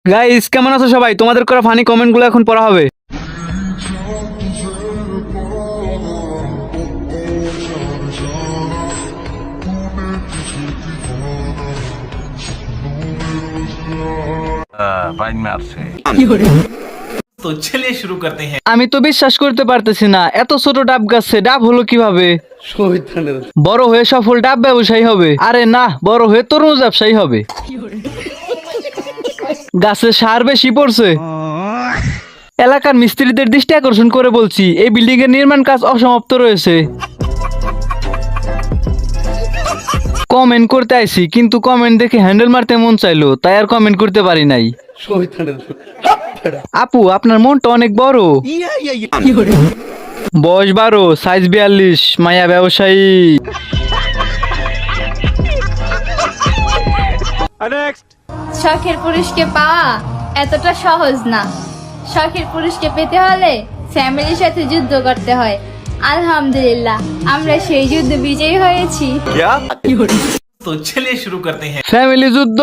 Guys কেমন আছো সবাই? তোমাদের করা ফানি কমেন্ট গুলো এখন পড়া হবে। बाइन में आपसे तो चलिए शुरू करते हैं। আমি তো বিশ্বাস করতে পারতেছি না, এত ছোট ডাব গাছে ডাব হলো কিভাবে? বড় হয়ে সফল ডাব ব্যবসায়ী হবে। আরে না, বড় হয়ে তরমুজ ব্যবসায়ী হবে। গাছে সার বেশি পড়ছে। এলাকার মিস্ত্রিদের দৃষ্টি আকর্ষণ করে বলছি, এই বিল্ডিং এর নির্মাণ কাজ অসমাপ্ত রয়েছে। কমেন্ট করতে আইছি, কিন্তু কমেন্ট দেখে হ্যান্ডেল মারতে মন চাইলো, তাই আর কমেন্ট করতে পারি নাই। আপু আপনার মনটা অনেক বড়। বয়স 12, সাইজ 42, মায়া ব্যবসায়ী। শখের পুরুষকে পাওয়া এতটা সহজ না। শখের পুরুষকে পেতে হলে ফ্যামিলির সাথে যুদ্ধ করতে হয়। আলহামদুলিল্লাহ আমরা সেই যুদ্ধ বিজয়ী হয়েছি। तो चलिए शुरू करते हैं। ফ্যামিলি যুদ্ধ,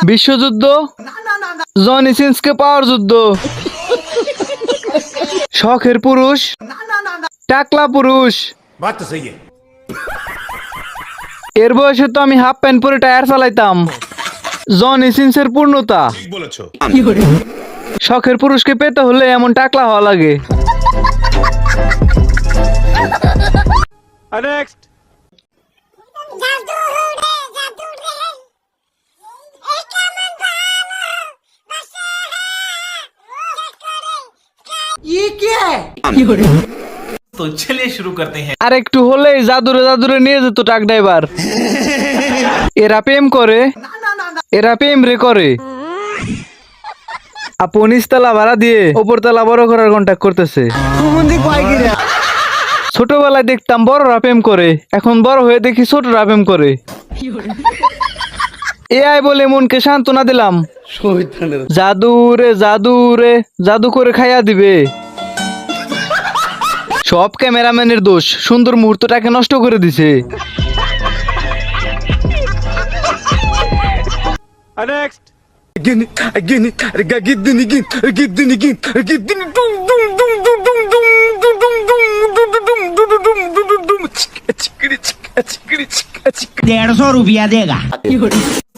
বিশ্বযুদ্ধ, জনি সিন্সকে পাওয়ার যুদ্ধ। শখের পুরুষ, টাকলা পুরুষ। बात तो सही है। এর বয়সে তো আমি হাফ প্যান্ট পরে টায়ার চালাইতাম। জনি সিন্সের পূর্ণতা। বলেছো। শখের পুরুষকে পেতে হলে এমন টাকলা হওয়া লাগে। तो चलिए शुरू करते हैं। আর একটু হলেই জাদুরে জাদুরে নিয়ে যেত ট্রাক ড্রাইভার। এরা প্রেম করে, এরা প্রেম রে করে। আপু নিচতলা ভাড়া দিয়ে উপরতলা বড় করার কন্ট্যাক্ট করতেছে। ছোটবেলায় দেখতাম বড়রা প্রেম করে, এখন বড় হয়ে দেখি ছোটরা প্রেম করে। এআই বলে মনকে সান্ত্বনা দিলাম। জাদু রে জাদু রে, জাদু করে খাইয়া দিবে। সব ক্যামেরাম্যানের দোষ, সুন্দর মুহূর্তটাকে নষ্ট করে দিছে। ₹150 देगा।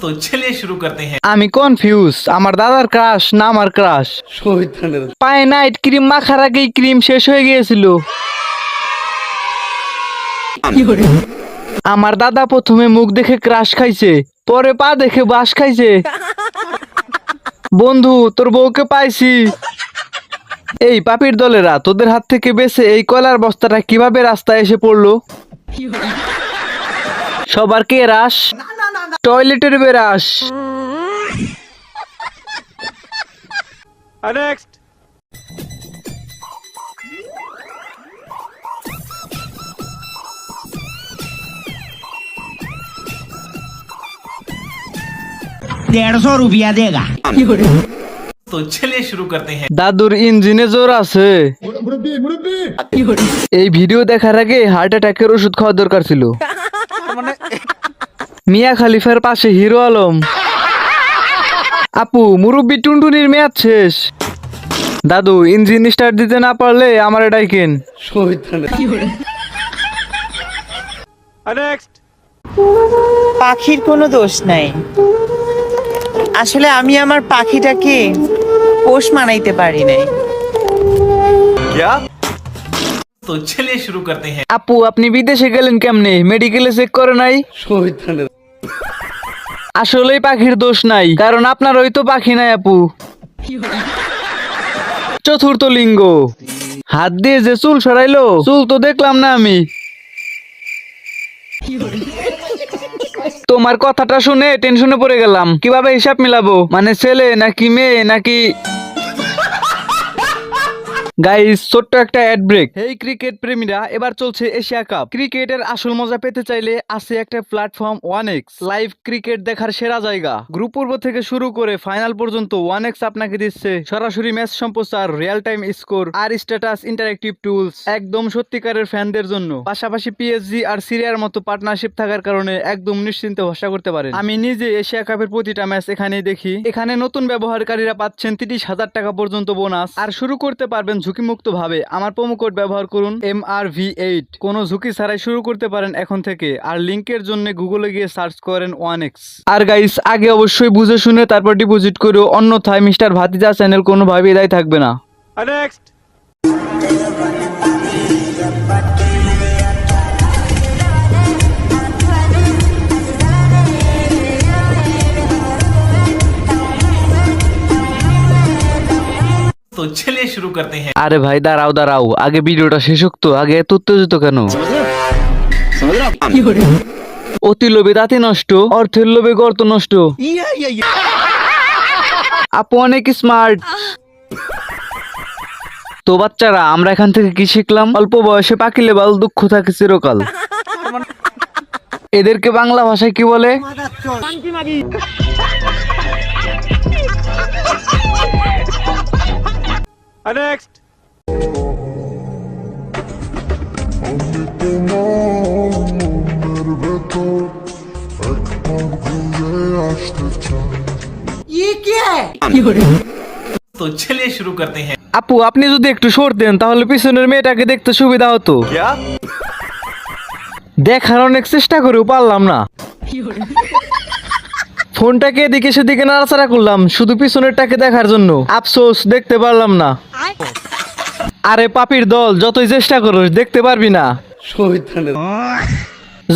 तो चलिए शुरू करते हैं। আমি কনফিউজ, আমার দাদার ক্রাশ না আমার ক্রাশ। পায়ে নাইট ক্রিম মাখার আগেই ক্রিম শেষ হয়ে গিয়েছিল। আমার দাদা প্রথমে মুখ দেখে ক্রাশ খাইছে, পরে পা দেখে বাস খাইছে। বন্ধু তোর বউকে পাইছি। এই পাপির দলেরা, তোদের হাত থেকে বেঁচে এই কয়লার বস্তাটা কিভাবে রাস্তায় এসে পড়লো? সবার কে রাশ? টয়লেটের বেরাস। ₹150 देगा। तो चलिए शुरू करते हैं। দাদুর ইঞ্জিনে জোর আছে। এই ভিডিও দেখার আগে হার্ট অ্যাটাকের ওষুধ খাওয়া দরকার ছিল। মিয়া খালিফার পাশে হিরো আলম। আপু মুরব্বি টুনটুনির মেয়াদ শেষ। দাদু ইঞ্জিন স্টার্ট দিতে না পারলে আমার ডাইকেন। পাখির কোনো দোষ নাই। আসলে আমি আমার পাখিটাকে পোষ মানাইতে পারি নাই। तो चलिए शुरू करते हैं। আপু আপনি বিদেশে গেলেন কেমনে? মেডিকেলে চেক করে নাই? আসলেই পাখির দোষ নাই, কারণ আপনার ওই তো পাখি নাই আপু। চতুর্থ লিঙ্গ, হাত দিয়ে যে চুল সরাইলো, চুল তো দেখলাম না আমি। তোমার কথাটা শুনে টেনশনে পড়ে গেলাম, কিভাবে হিসাব মিলাবো, মানে ছেলে নাকি মেয়ে নাকি। গাইস, ছোট্ট একটা অ্যাড ব্রেক। এই ক্রিকেট প্রেমীরা, এবার চলছে এশিয়া কাপ। ক্রিকেটের আসল মজা পেতে চাইলে আছে একটা প্ল্যাটফর্ম 1x। লাইভ ক্রিকেট দেখার সেরা জায়গা। গ্রুপ পর্ব থেকে শুরু করে ফাইনাল পর্যন্ত 1x আপনাকে দিচ্ছে সরাসরি ম্যাচ সম্প্রচার, রিয়েল টাইম স্কোর আর স্ট্যাটাস ইন্টারেক্টিভ টুলস, একদম সত্যিকারের ফ্যানদের জন্য। পাশাপাশি পিএসজি আর সিরিয়ার মতো পার্টনারশিপ থাকার কারণে একদম নিশ্চিন্তে ভরসা করতে পারেন। আমি নিজে এশিয়া কাপের প্রতিটা ম্যাচ এখানেই দেখি। এখানে নতুন ব্যবহারকারীরা পাচ্ছেন 30,000 টাকা পর্যন্ত বোনাস, আর শুরু করতে পারবেন ঝুঁকিমুক্ত ভাবে। আমার প্রোমো কোড ব্যবহার করুন MRV8। কোনো ঝুঁকি ছাড়াই শুরু করতে পারেন এখন থেকে। আর লিংকের জন্য গুগলে গিয়ে সার্চ করেন 1x। আর গাইস, আগে অবশ্যই বুঝে শুনে তারপর ডিপোজিট করো, অন্যথায় মিস্টার ভাতিজা চ্যানেল কোনোভাবেই দায়ী থাকবে না। तो चलिए शुरू करते हैं। আরে ভাই, দাঁড়াও দাঁড়াও, আগে ভিডিওটা শেষ হোক তো। আগে এত উত্তেজিত কেন? অতি লোভে দাঁতে নষ্ট, অর্থের লোভে গর্ত নষ্ট। আপু অনেক স্মার্ট। তো বাচ্চারা, আমরা এখান থেকে কি শিখলাম? অল্প বয়সে পাকিলে বাল, দুঃখ থাকে চিরকাল। এদেরকে বাংলা ভাষায় কি বলে? तो चलिए शुरू करते हैं। আপু, আপনি যদি একটু সরতেন তাহলে পিছনের মেয়েটাকে দেখতে সুবিধা হতো। দেখার অনেক চেষ্টা করেও পারলাম না। ফোনটাকে এদিকে সেদিকে নাড়াচাড়া করলাম শুধু পিছনেরটাকে দেখার জন্য। আফসোস, দেখতে পারলাম না। আরে পাপির দল, যতই চেষ্টা করো দেখতে পারবি না।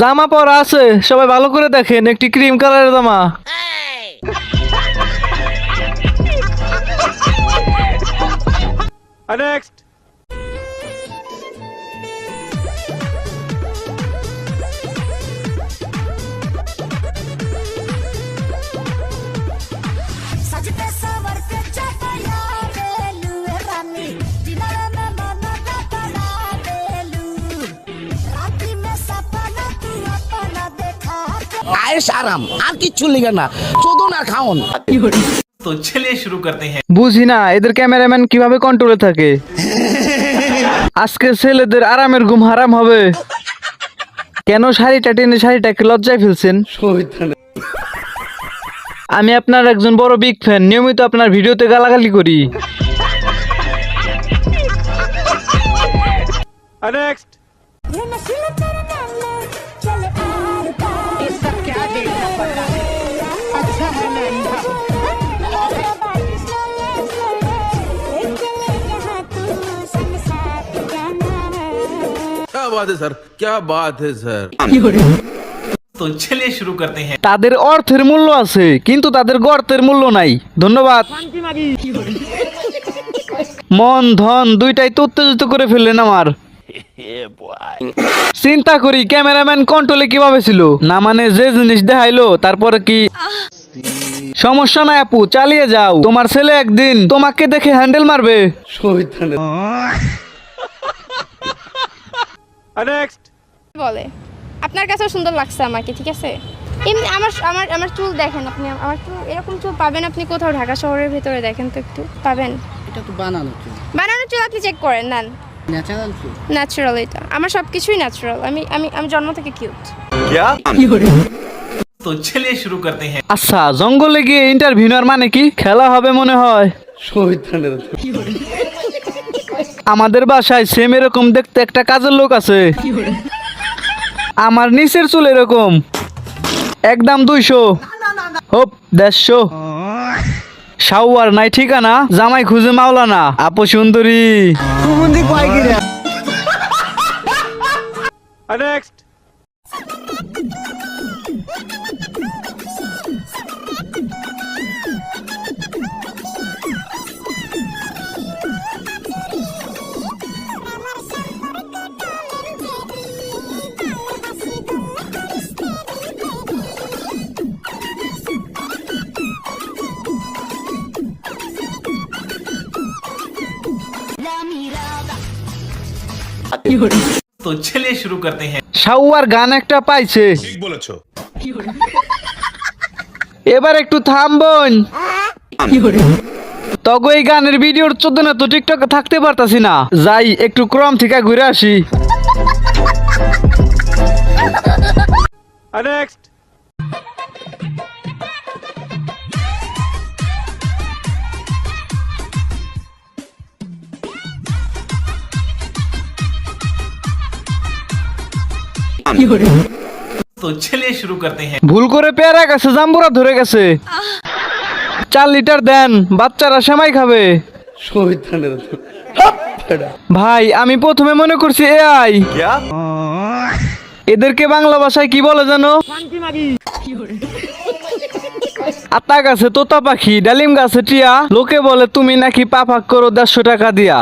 জামা পরা আছে, সবাই ভালো করে দেখেন, একটি ক্রিম কালারের জামা। सजते सवरते चपया बेलू रानी दिनारे में मना कपड़ा बेलू राती में सपना तू अपना देखा আয়েস আরাম আর কিচ্ছু লিগে না, চোদন আর খাওন। तो चलिए शुरू करते हैं। বুঝি না এদের ক্যামেরাম্যান কিভাবে কন্ট্রোলে থাকে। আজকে ছেলেদের আরামের ঘুম হারাম হবে। কেন শাড়িটা টেনে শাড়িটাকে লজ্জায় ফেলছেন? আমি আপনার একজন বড় বিগ ফ্যান, নিয়মিত আপনার ভিডিওতে গালাগালি করি। ये नशीले तेरे नाम चले आर पार ये सब क्या देखना पड़ता है अच्छा है मैं अंधा हूं क्या बात है सर, क्या बात है सर। तो चलिए शुरू करते हैं। তাদের অর্থের মূল্য আছে কিন্তু তাদের গর্তের মূল্য নাই। ধন্যবাদ। মন ধন দুইটাই তো উত্তেজিত করে ফেললেন আমার। চিন্তা করি ক্যামেরাম্যান কন্ট্রোলে কিভাবে ছিল না, মানে যে জিনিস দেখাইলো তারপরে কি? সমস্যা নাই আপু, চালিয়ে যাও। তোমার ছেলে একদিন তোমাকে দেখে হ্যান্ডেল মারবে। বলে আপনার কাছেও সুন্দর লাগছে আমাকে, ঠিক আছে? এমনি আমার আমার আমার চুল দেখেন আপনি, আমার চুল এরকম চুল পাবেন আপনি কোথাও? ঢাকা শহরের ভিতরে দেখেন তো একটু, পাবেন? এটা তো বানানো চুল, বানানো চুল আপনি চেক করেন, নেন। ন্যাচারাল চুল। ন্যাচারাল, এটা আমার সব কিছুই ন্যাচারাল। আমি আমি আমি জন্ম থেকে কিউট। तो चलिए शुरू करते हैं। আচ্ছা, জঙ্গলে গিয়ে ইন্টারভিউ নেওয়ার মানে কি? খেলা হবে মনে হয়। আমাদের বাসায় সেম এরকম দেখতে একটা কাজের লোক আছে। আমার নিচের চুল এরকম, একদম 200, হোপ 150। শাওয়ার নাই, ঠিকানা জামাই খুঁজে মাওলানা। আপু সুন্দরী। La mira तो चलिए शुरू करते हैं। শাওয়ার গান একটা পাইছে, এবার একটু থামবন। তগো এই গানের ভিডিওর 14 না তো টিকটকে থাকতে পারতাছি না, যাই একটু ক্রম থেকে ঘুরে আসি। तो चलिए शुरू करते हैं। ভুল করে পেয়ারা গাছে জাম্বুরা ধরে গেছে, 4 লিটার দেন, বাচ্চারা সেমাই খাবে। ভাই আমি প্রথমে মনে করছি এআই, এদেরকে বাংলা ভাষায় কি বলে জানো? আতা গাছে তোতা পাখি, ডালিম গাছে টিয়া, লোকে বলে তুমি নাকি পাপাক করো 150 টাকা দিয়া।